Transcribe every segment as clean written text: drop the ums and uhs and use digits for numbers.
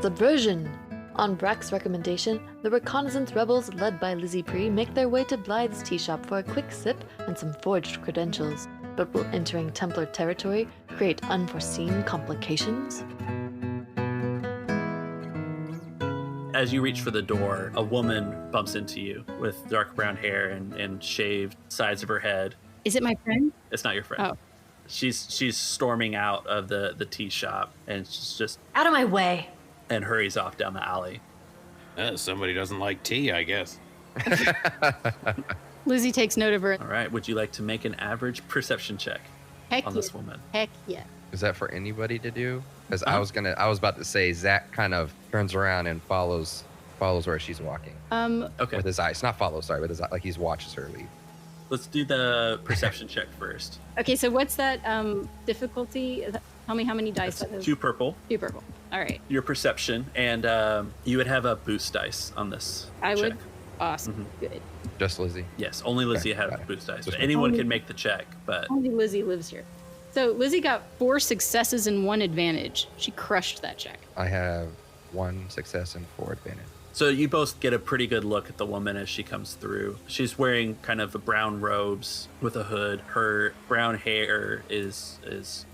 Subversion! On Brac's recommendation, the reconnaissance rebels led by Lizzie Pree make their way to Blythe's tea shop for a quick sip and some forged credentials. But will entering Templar territory create unforeseen complications? As you reach for the door, a woman bumps into you with dark brown hair and shaved sides of her head. Is it my friend? It's not your friend. Oh. She's storming out of the tea shop, and she's just Out of my way! and hurries off down the alley. Somebody doesn't like tea, I guess. Lizzie takes note of her. All right, would you like to make an average perception check Heck on yeah. this woman? Heck yeah. Is that for anybody to do? Because I was about to say Zach kind of turns around and follows where she's walking. Okay. With his eyes, not follows. Sorry, with his eye, like he watches her leave. Let's do the perception check first. Okay, so what's that difficulty? Tell me how many dice That's that is. 2 purple. 2 purple. All right. Your perception, and you would have a boost dice on this. I check. would. Awesome. Good. Just Lizzie. Yes, only Lizzie had a got it. boost dice. Just But anyone Only- can make the check, but Only Lizzie lives here. So Lizzie got 4 successes and 1 advantage. She crushed that check. I have 1 success and 4 advantage. so you both get a pretty good look at the woman as she comes through. She's wearing kind of brown robes with a hood. Her brown hair is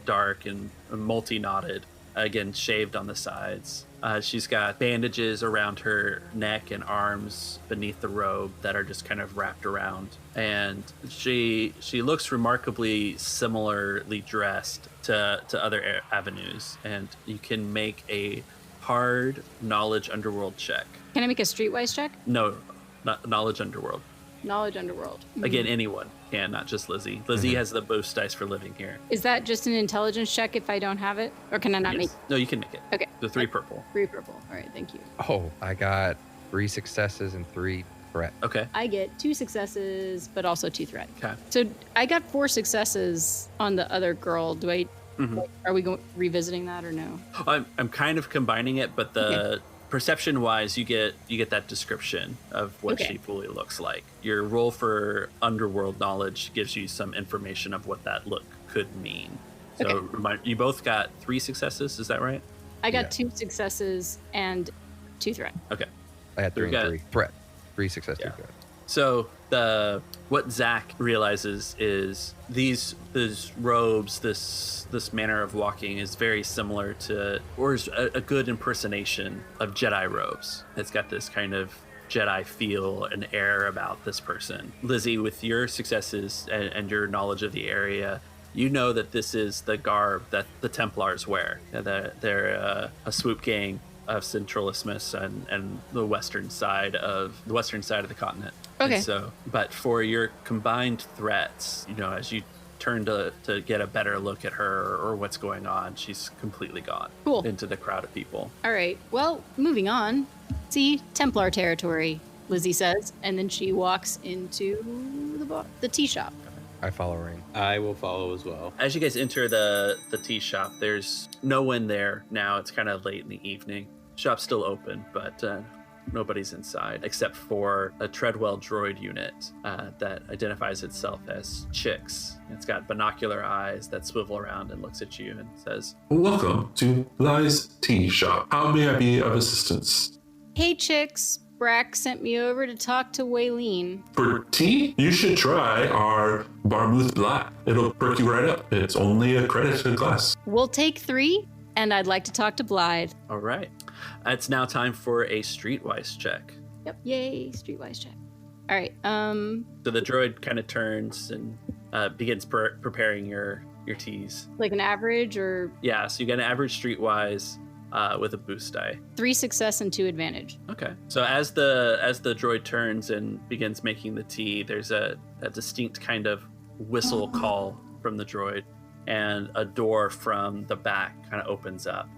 dark and multi-knotted, again shaved on the sides. She's got bandages around her neck and arms beneath the robe that are just kind of wrapped around. And she looks remarkably similarly dressed to other avenues. And you can make a hard knowledge underworld check. Can I make a streetwise check? No, not knowledge underworld. Knowledge underworld. Again, anyone can, not just Lizzie. Lizzie has the boost dice for living here. Is that just an intelligence check if I don't have it? Or can I not make Yes. No, you can make it. Okay. The 3 purple. 3 purple. All right, thank you. Oh, I got 3 successes and 3 threat. Okay. I get 2 successes, but also 2 threat. Okay. So I got 4 successes on the other girl. Do I? Are we revisiting that or no? I'm kind of combining it, but the perception wise, you get that description of what Okay. she fully looks like. Your roll for underworld knowledge gives you some information of what that look could mean. So Okay. you both got 3 successes, is that right? I got Yeah. 2 successes and 2 threat. Okay. I had 3 got- and 3 threat. 3 success, 2 Yeah. threat. So what Zach realizes is these robes, this manner of walking is very similar to, or is a good impersonation of Jedi robes. It's got this kind of Jedi feel and air about this person. Lizzie, with your successes and your knowledge of the area, you know that this is the garb that the Templars wear. They're a swoop gang of Central Isthmus and the western side of the continent. Okay. And so, but for your combined threats, as you turn to get a better look at her or what's going on, she's completely gone Cool. into the crowd of people. All right. Well, moving on. See, Templar territory, Lizzie says, and then she walks into the tea shop. I follow Rain. I will follow as well. As you guys enter the tea shop, there's no one there now. It's kind of late in the evening. Shop's still open, but nobody's inside except for a Treadwell droid unit that identifies itself as Chicks. It's got binocular eyes that swivel around and looks at you and says, Welcome to Blythe's Tea Shop. How may I be of assistance? Hey, chicks. Brac sent me over to talk to Waylene. For tea, you should try our Barmouth Black. It'll perk you right up. It's only a credit a glass. We'll take 3, and I'd like to talk to Blythe. all right. It's now time for a streetwise check. Yep. Yay, streetwise check. All right. So the droid kind of turns and begins preparing your teas. Like an average or Yeah, so you get an average streetwise with a boost die. 3 success and 2 advantage. Okay. So as the droid turns and begins making the tea, there's a distinct kind of whistle call from the droid, and a door from the back kind of opens up,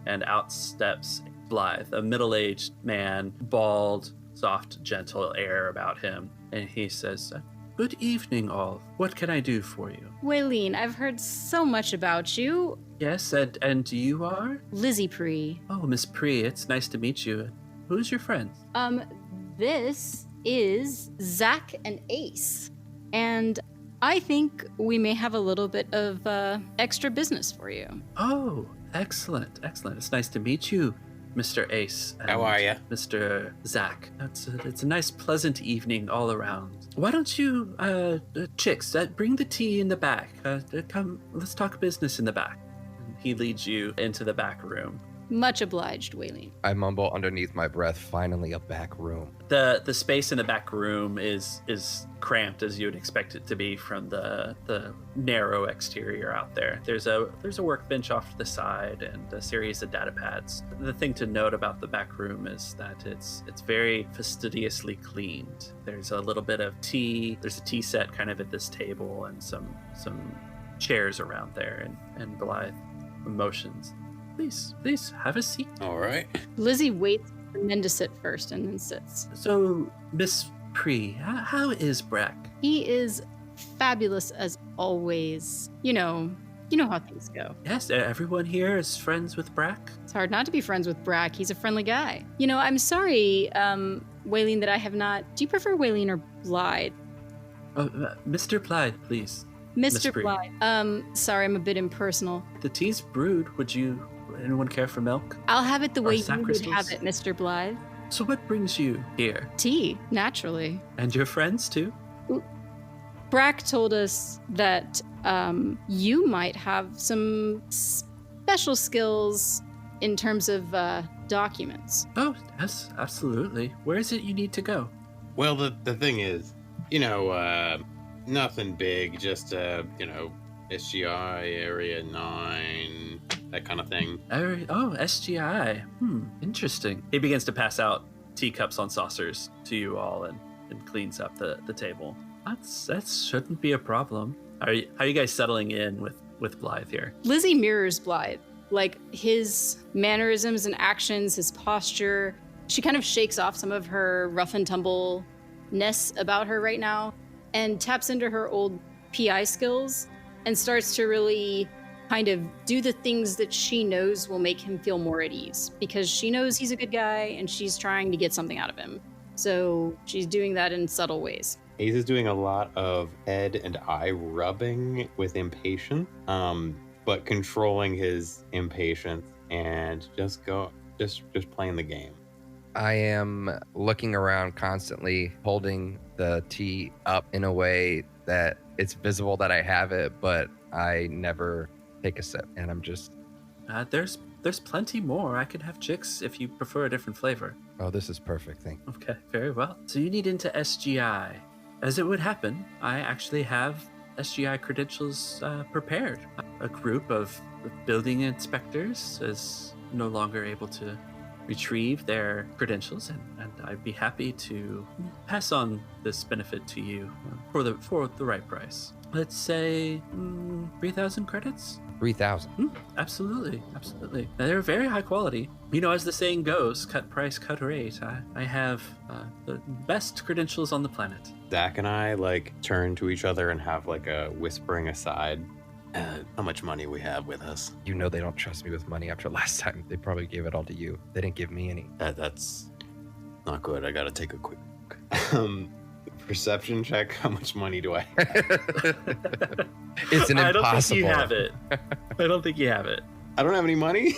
and out steps Blythe, a middle-aged man, bald, soft, gentle air about him, and he says, "Good evening, all. What can I do for you?" Waylene, I've heard so much about you. Yes, and you are? Lizzie Pree. Oh, Miss Pree, it's nice to meet you. Who's your friend? This is Zach and Ace. And I think we may have a little bit of extra business for you. Oh, excellent. It's nice to meet you. Mr. Ace. And How are ya? Mr. Zach. It's a nice, pleasant evening all around. Why don't you, chicks, bring the tea in the back. Come, let's talk business in the back. And he leads you into the back room. Much obliged, Waylene. I mumble underneath my breath, finally a back room. The space in the back room is cramped as you would expect it to be from the narrow exterior out there. There's a workbench off to the side and a series of data pads. The thing to note about the back room is that it's very fastidiously cleaned. There's a little bit of tea. There's a tea set kind of at this table and some chairs around there, and Blythe motions. Please, have a seat. All right. Lizzie waits for men to sit first and then sits. So, Miss Pree, how is Brac? He is fabulous as always. You know how things go. Yes, everyone here is friends with Brac. It's hard not to be friends with Brac. He's a friendly guy. I'm sorry, Waylene, that I have not... Do you prefer Waylene or Blythe? Oh, Mr. Blythe, please. Mr. Pree. Blythe. Sorry, I'm a bit impersonal. The tea's brewed. Anyone care for milk? I'll have it the way you sack would crystals? have it, Mr. Blythe. So what brings you here? Tea, naturally. And your friends, too? Brac told us that you might have some special skills in terms of documents. Oh, yes, absolutely. Where is it you need to go? Well, the thing is, nothing big, just, SGI, Area 9, that kind of thing. Oh, SGI. Interesting. He begins to pass out teacups on saucers to you all and cleans up the table. That shouldn't be a problem. How are you guys settling in with Blythe here? Lizzie mirrors Blythe. Like his mannerisms and actions, his posture. She kind of shakes off some of her rough and tumble-ness about her right now and taps into her old PI skills and starts to really kind of do the things that she knows will make him feel more at ease, because she knows he's a good guy and she's trying to get something out of him. So she's doing that in subtle ways. Ace is doing a lot of head and eye rubbing with impatience, but controlling his impatience and just playing the game. I am looking around constantly, holding the tea up in a way that it's visible that I have it, but I never take a sip, and I'm just... There's plenty more. I could have chicks if you prefer a different flavor. Oh, this is perfect, thank you. Okay, very well. So you need into SGI. As it would happen, I actually have SGI credentials prepared. A group of building inspectors is no longer able to retrieve their credentials, and I'd be happy to pass on this benefit to you for the right price. Let's say 3,000 credits? 3,000. Absolutely. Now, they're very high quality. As the saying goes, cut price, cut rate. I have the best credentials on the planet. Zach and I turn to each other and have a whispering aside. How much money we have with us? You know they don't trust me with money after last time. They probably gave it all to you. They didn't give me any. That's not good. I gotta take a quick look. Perception check. How much money do I have? It's an impossible. I don't think you have it. I don't have any money?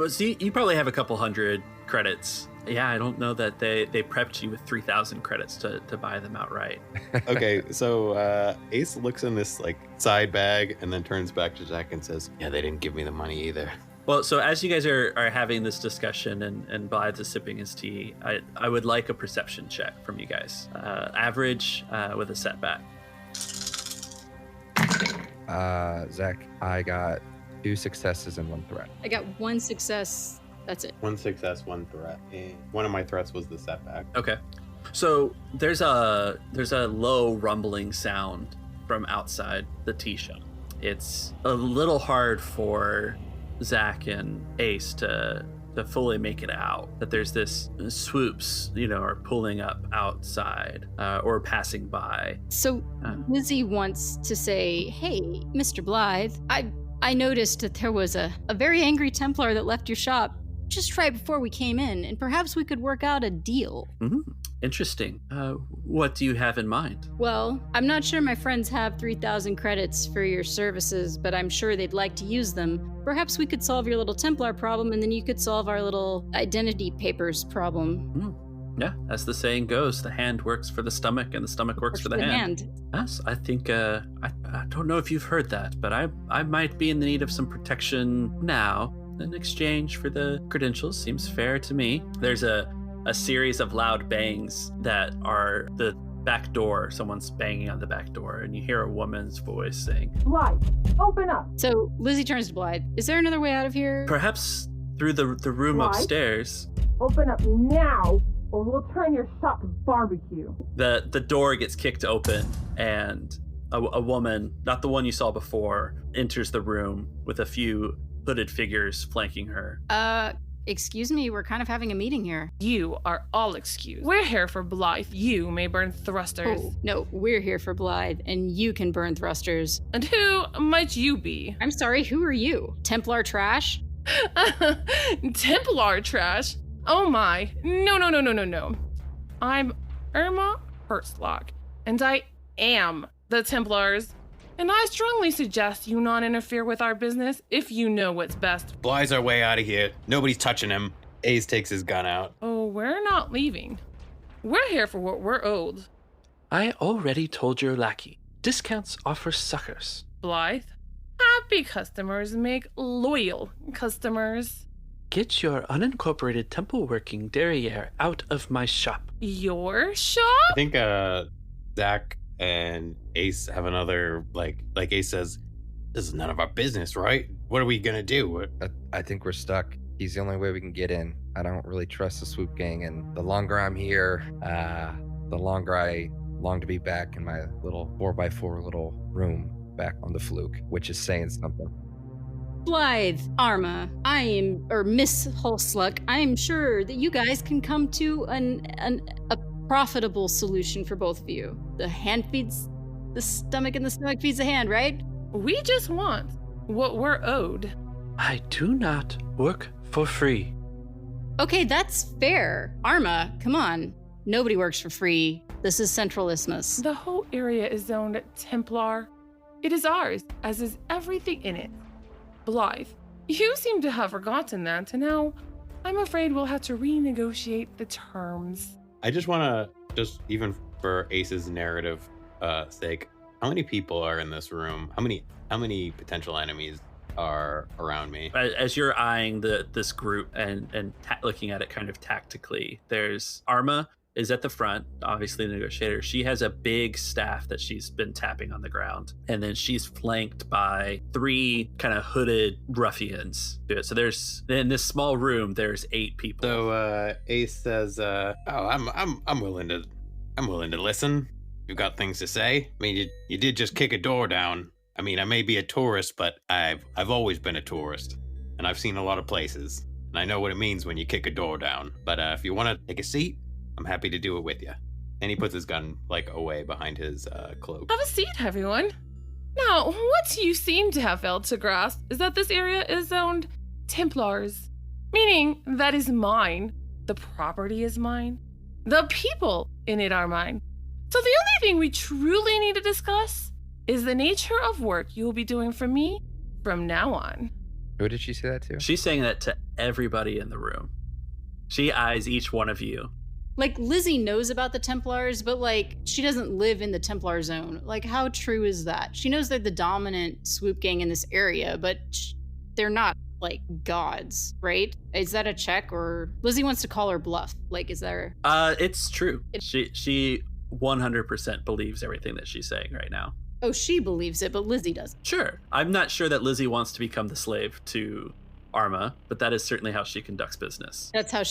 See, you probably have a couple hundred credits. Yeah, I don't know that they prepped you with 3,000 credits to buy them outright. Okay, so Ace looks in this side bag and then turns back to Zach and says, "Yeah, they didn't give me the money either." Well, so as you guys are having this discussion and Blythe is sipping his tea, I would like a perception check from you guys. Average with a setback. Zach, I got 2 successes and 1 threat. I got 1 success. That's it. 1 success, 1 threat. And one of my threats was the setback. Okay. So there's a low rumbling sound from outside the tea shop. It's a little hard for Zach and Ace to fully make it out, that there's this swoops, are pulling up outside or passing by. So Lizzie wants to say, "Hey, Mr. Blythe, I noticed that there was a very angry Templar that left your shop just right before we came in, and perhaps we could work out a deal. Interesting. What do you have in mind? Well, I'm not sure my friends have 3,000 credits for your services, but I'm sure they'd like to use them. Perhaps we could solve your little Templar problem, and then you could solve our little identity papers problem. Yeah, as the saying goes, the hand works for the stomach, and the stomach works for the hand. Yes, I think, I don't know if you've heard that, but I might be in the need of some protection now. In exchange for the credentials, seems fair to me. There's a series of loud bangs that are the back door. Someone's banging on the back door, and you hear a woman's voice saying, Blythe, open up! So Lizzie turns to Blythe. Is there another way out of here? perhaps through the room Blythe? upstairs. Open up now, or we'll turn your shop to barbecue. The door gets kicked open, and a woman, not the one you saw before, enters the room with a few hooded figures flanking her. Excuse me, we're kind of having a meeting here. You are all excused. We're here for Blythe. You may burn thrusters. Oh, no, we're here for Blythe, and you can burn thrusters. And who might you be? I'm sorry, who are you? Templar trash? Templar trash? Oh my. No. I'm Irma Hertzlock, and I am the Templars. And I strongly suggest you not interfere with our business if you know what's best. Blythe's our way out of here. Nobody's touching him. Ace takes his gun out. Oh, we're not leaving. We're here for what we're owed. I already told your lackey. Discounts are for suckers. Blythe, happy customers make loyal customers. Get your unincorporated temple working derriere out of my shop. Your shop? I think Zach and Ace have another, like Ace says, this is none of our business, right? What are we gonna do? I think we're stuck. He's the only way we can get in. I don't really trust the swoop gang, and the longer I'm here, the longer I long to be back in my little 4x4 little room back on the fluke, which is saying something. Blythe, Arma, Miss Holsluck, I'm sure that you guys can come to a profitable solution for both of you. The hand feeds the stomach, and the stomach feeds the hand, right? We just want what we're owed. I do not work for free. Okay, that's fair. Arma, come on. Nobody works for free. This is Central Isthmus. The whole area is zoned Templar. It is ours, as is everything in it. Blythe, you seem to have forgotten that, and now I'm afraid we'll have to renegotiate the terms. I just want to, even for Ace's narrative sake, how many people are in this room? How many potential enemies are around me? As you're eyeing this group and looking at it kind of tactically, there's Arma is at the front, obviously the negotiator. She has a big staff that she's been tapping on the ground, and then she's flanked by 3 kind of hooded ruffians. So there's, in this small room, there's 8 people. So Ace says, I'm willing to listen. You've got things to say. I mean, you did just kick a door down. I mean, I may be a tourist, but I've always been a tourist, and I've seen a lot of places, and I know what it means when you kick a door down. But if you want to take a seat, I'm happy to do it with you. And he puts his gun away behind his cloak. Have a seat, everyone. Now, what you seem to have failed to grasp is that this area is zoned Templars, meaning that is mine. The property is mine. The people in it are mine. So the only thing we truly need to discuss is the nature of work you will be doing for me from now on. Who did she say that to? She's saying that to everybody in the room. She eyes each one of you. Lizzie knows about the Templars, but she doesn't live in the Templar zone. How true is that? She knows they're the dominant swoop gang in this area, but they're not gods, right? Is that a check, or Lizzie wants to call her bluff? Is there? It's true. She 100% believes everything that she's saying right now. Oh, she believes it, but Lizzie doesn't. Sure. I'm not sure that Lizzie wants to become the slave to Arma, but that is certainly how she conducts business. That's how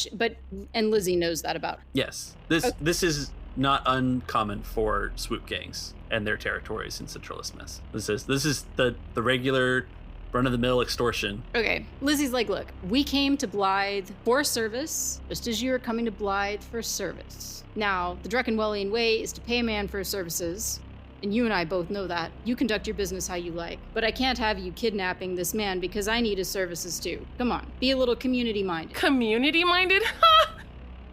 and Lizzie knows that about her. Yes. This is not uncommon for swoop gangs and their territories in Central Isthmus. This is the regular run-of-the-mill extortion. Okay. Lizzie's look, we came to Blythe for service, just as you are coming to Blythe for service. Now, the Druckenwellian way is to pay a man for his services, and you and I both know that. You conduct your business how you like. But I can't have you kidnapping this man because I need his services too. Come on, be a little community-minded. Community-minded? Ha!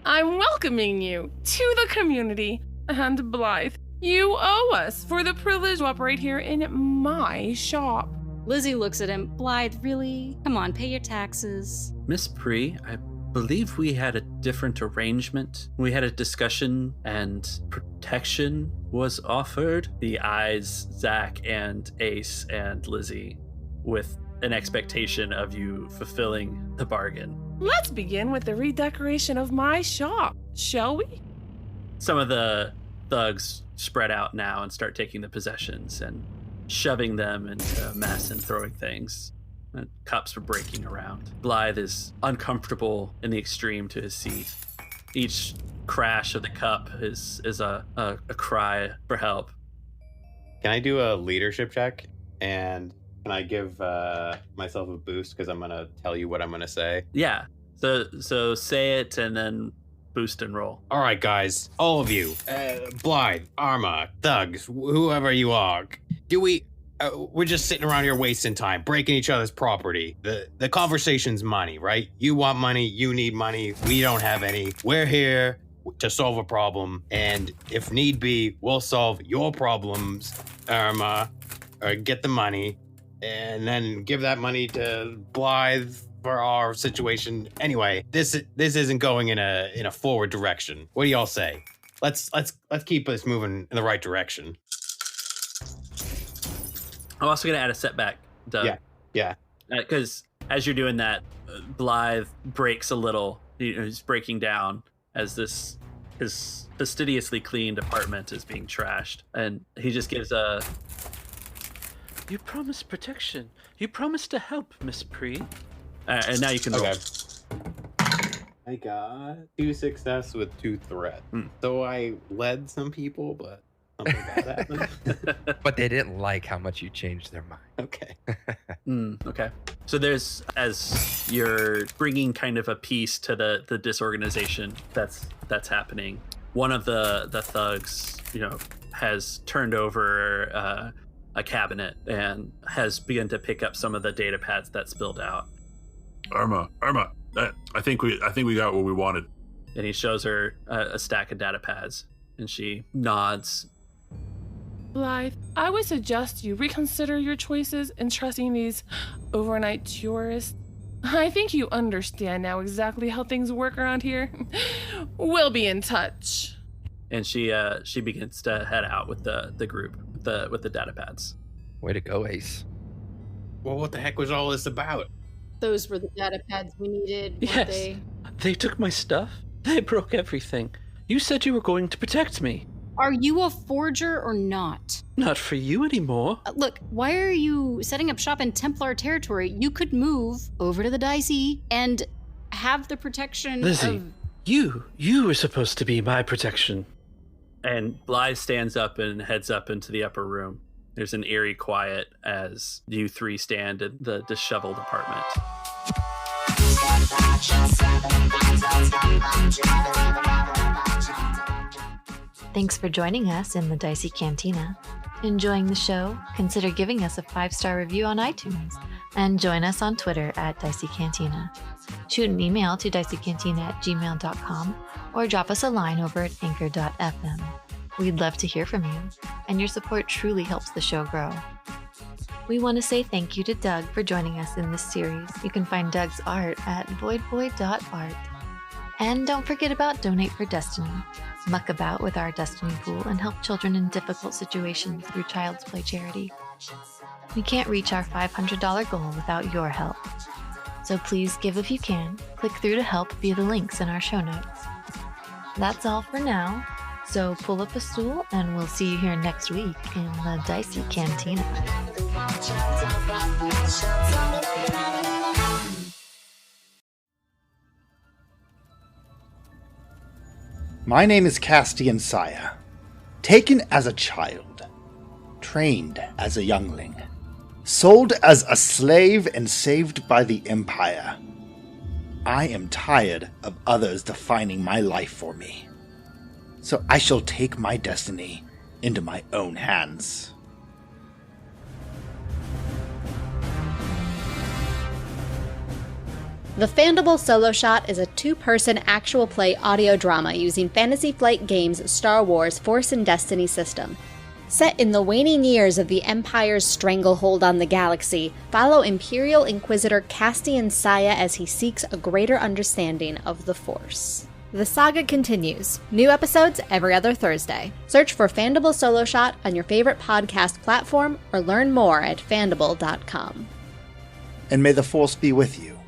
I'm welcoming you to the community. And Blythe, you owe us for the privilege to operate here in my shop. Lizzie looks at him. Blythe, really? Come on, pay your taxes. Miss Pree, I believe we had a different arrangement. We had a discussion and protection was offered. The eyes, Zach and Ace and Lizzie, with an expectation of you fulfilling the bargain. Let's begin with the redecoration of my shop, shall we? Some of the thugs spread out now and start taking the possessions and shoving them into a mess and throwing things. And cups are breaking around. Blythe is uncomfortable in the extreme to his seat. Each crash of the cup is a cry for help. Can I do a leadership check? And can I give myself a boost because I'm going to tell you what I'm going to say? Yeah. So say it and then boost and roll. All right, guys. All of you. Blythe, Arma, thugs, whoever you are. We're just sitting around here wasting time, breaking each other's property. The conversation's money, right? You want money, you need money, we don't have any. We're here to solve a problem, and if need be, we'll solve your problems, Irma, or get the money, and then give that money to Blythe for our situation. Anyway, this isn't going in a forward direction. What do y'all say? Let's keep us moving in the right direction. I'm also going to add a setback, Doug. Yeah. Because as you're doing that, Blythe breaks a little. He's breaking down as his fastidiously cleaned apartment is being trashed. And he just gives a... You promised protection. You promised to help, Miss Pree. And now you can roll. Okay. I got 2 success with 2 threat. So I led some people, but... something bad happened. But they didn't like how much you changed their mind. Okay. Okay. So there's, as you're bringing kind of a piece to the disorganization that's happening, one of the thugs, has turned over a cabinet and has begun to pick up some of the data pads that spilled out. Irma, I think we got what we wanted. And he shows her a stack of data pads, and she nods. Blythe, I would suggest you reconsider your choices in trusting these overnight tourists. I think you understand now exactly how things work around here. We'll be in touch. And she begins to head out with the group with the data pads. Way to go, Ace. Well, what the heck was all this about? Those were the data pads we needed, weren't Yes. they? They took my stuff. They broke everything. You said you were going to protect me. Are you a forger or not? Not for you anymore. Look, why are you setting up shop in Templar territory? You could move over to the Dicey and have the protection Lizzie, of... you were supposed to be my protection. And Blythe stands up and heads up into the upper room. There's an eerie quiet as you three stand in the disheveled apartment. Thanks for joining us in the Dicey Cantina. Enjoying the show? Consider giving us a 5-star review on iTunes and join us on Twitter at Dicey Cantina. Shoot an email to diceycantina@gmail.com or drop us a line over at anchor.fm. We'd love to hear from you, and your support truly helps the show grow. We want to say thank you to Doug for joining us in this series. You can find Doug's art at voidboy.art. And don't forget about Donate for Destiny. Muck about with our Destiny pool and help children in difficult situations through Child's Play charity. We can't reach our $500 goal without your help. So please give if you can. Click through to help via the links in our show notes. That's all for now. So pull up a stool and we'll see you here next week in the Dicey Cantina. My name is Castian Saya. Taken as a child, trained as a youngling, sold as a slave and saved by the Empire. I am tired of others defining my life for me. So I shall take my destiny into my own hands. The Fandible Solo Shot is a two-person actual play audio drama using Fantasy Flight Games' Star Wars Force and Destiny system. Set in the waning years of the Empire's stranglehold on the galaxy, follow Imperial Inquisitor Castian Saya as he seeks a greater understanding of the Force. The saga continues. New episodes every other Thursday. Search for Fandible Solo Shot on your favorite podcast platform or learn more at fandible.com. And may the Force be with you.